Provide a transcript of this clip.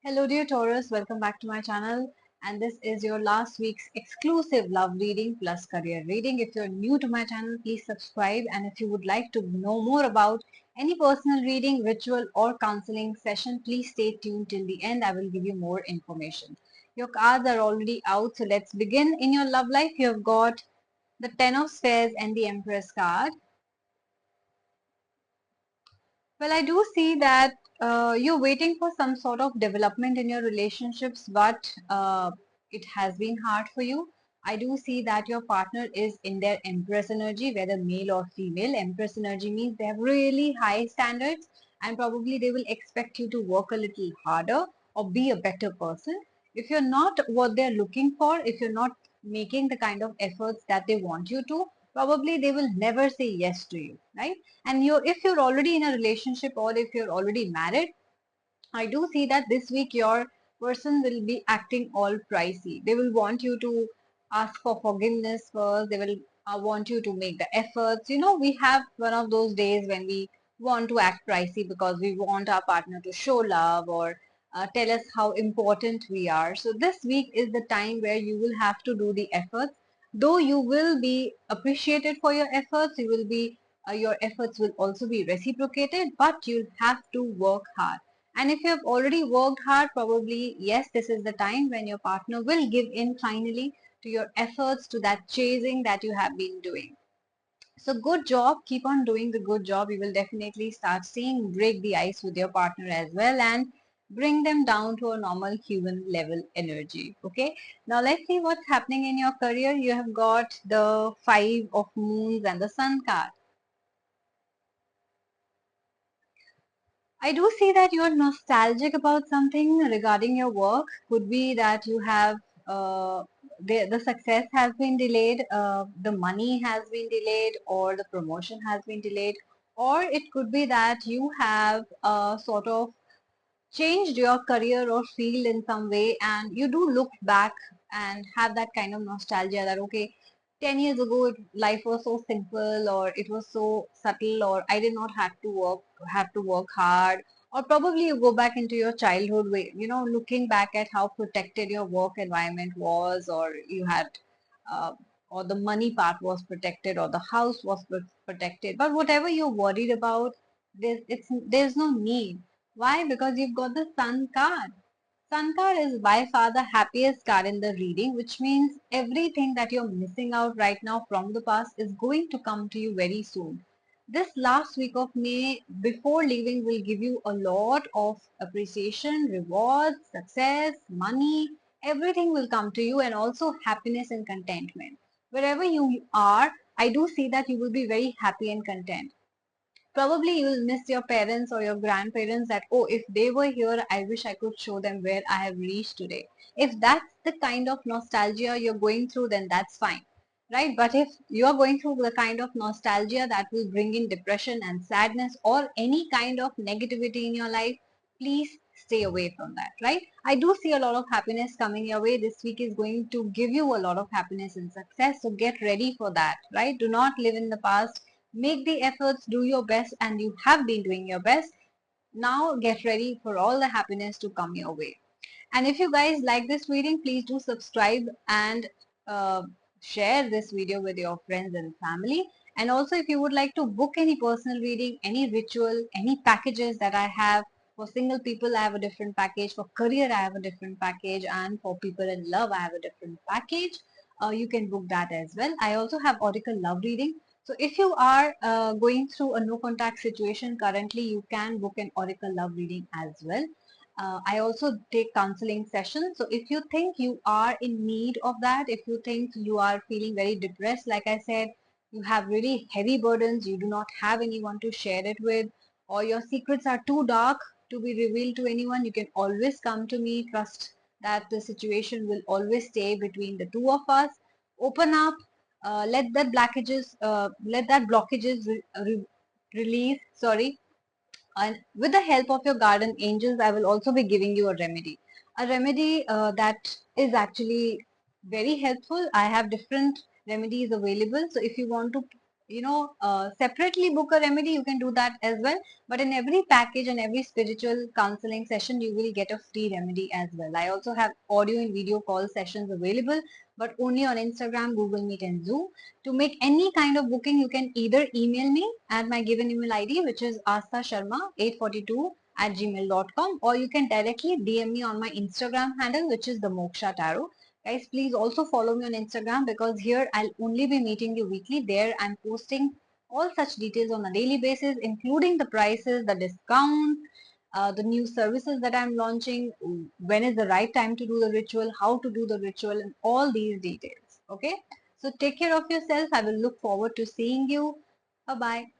Hello dear Taurus, welcome back to my channel, and this is your last week's exclusive love reading plus career reading. If you're new to my channel, please subscribe, and if you would like to know more about any personal reading, ritual or counseling session, please stay tuned till the end. I will give you more information. Your cards are already out, so let's begin. In your love life, you have got the Ten of Spades and the Empress card. Well, I do see that you're waiting for some sort of development in your relationships, but it has been hard for you. I do see that your partner is in their Empress energy, whether male or female. Empress energy means they have really high standards and probably they will expect you to work a little harder or be a better person. If you're not what they're looking for, if you're not making the kind of efforts that they want you to, probably they will never say yes to you, right? And if you're already in a relationship or if you're already married, I do see that this week your person will be acting all pricey. They will want you to ask for forgiveness first. They will want you to make the efforts. We have one of those days when we want to act pricey because we want our partner to show love or tell us how important we are. So this week is the time where you will have to do the efforts. Though you will be appreciated for your efforts, your efforts will also be reciprocated, but you'll have to work hard. And if you have already worked hard, probably, yes, this is the time when your partner will give in finally to your efforts, to that chasing that you have been doing. So good job. Keep on doing the good job. You will definitely start seeing break the ice with your partner as well and bring them down to a normal human level energy. Okay. Now let's see what's happening in your career. You have got the Five of Moons and the Sun card. I do see that you are nostalgic about something regarding your work. Could be that you have the success has been delayed, the money has been delayed, or the promotion has been delayed, or it could be that you have sort of changed your career or field in some way, and you do look back and have that kind of nostalgia that okay, 10 years ago life was so simple, or it was so subtle, or I did not have to work hard. Or probably you go back into your childhood way, looking back at how protected your work environment was, or you had uh, or the money part was protected, or the house was protected. But whatever you're worried about, there's no need. Why? Because you've got the Sun card. Sun card is by far the happiest card in the reading, which means everything that you're missing out right now from the past is going to come to you very soon. This last week of May before leaving will give you a lot of appreciation, rewards, success, money, everything will come to you, and also happiness and contentment. Wherever you are, I do see that you will be very happy and content. Probably you will miss your parents or your grandparents, that oh, if they were here, I wish I could show them where I have reached today. If that's the kind of nostalgia you're going through, then that's fine, right? But if you are going through the kind of nostalgia that will bring in depression and sadness or any kind of negativity in your life, please stay away from that, right? I do see a lot of happiness coming your way. This week is going to give you a lot of happiness and success, so get ready for that, right? Do not live in the past. Make the efforts, do your best, and you have been doing your best. Now get ready for all the happiness to come your way. And if you guys like this reading, please do subscribe and uh, share this video with your friends and family. And also, if you would like to book any personal reading, any ritual, any packages that I have, for single people, I have a different package. For career, I have a different package. And for people in love, I have a different package. You can book that as well. I also have Oracle Love Reading. So if you are going through a no contact situation currently, you can book an Oracle Love Reading as well. I also take counseling sessions. So if you think you are in need of that, if you think you are feeling very depressed, like I said, you have really heavy burdens, you do not have anyone to share it with, or your secrets are too dark to be revealed to anyone, you can always come to me. Trust that the situation will always stay between the two of us. Open up, let that blockages release. Sorry, and with the help of your guardian angels, I will also be giving you a remedy. A remedy that is actually very helpful. I have different remedies available. So if you want to separately book a remedy, you can do that as well. But in every package and every spiritual counseling session, you will get a free remedy as well. I also have audio and video call sessions available, but only on Instagram, Google Meet, and Zoom. To make any kind of booking, you can either email me at my given email ID, which is astha@gmail.com, or you can directly DM me on my Instagram handle, which is the Moksha Tarot. Guys, please also follow me on Instagram, because here I'll only be meeting you weekly. There I'm posting all such details on a daily basis, including the prices, the discounts, the new services that I'm launching, when is the right time to do the ritual, how to do the ritual, and all these details. Okay. So take care of yourself. I will look forward to seeing you. Bye bye.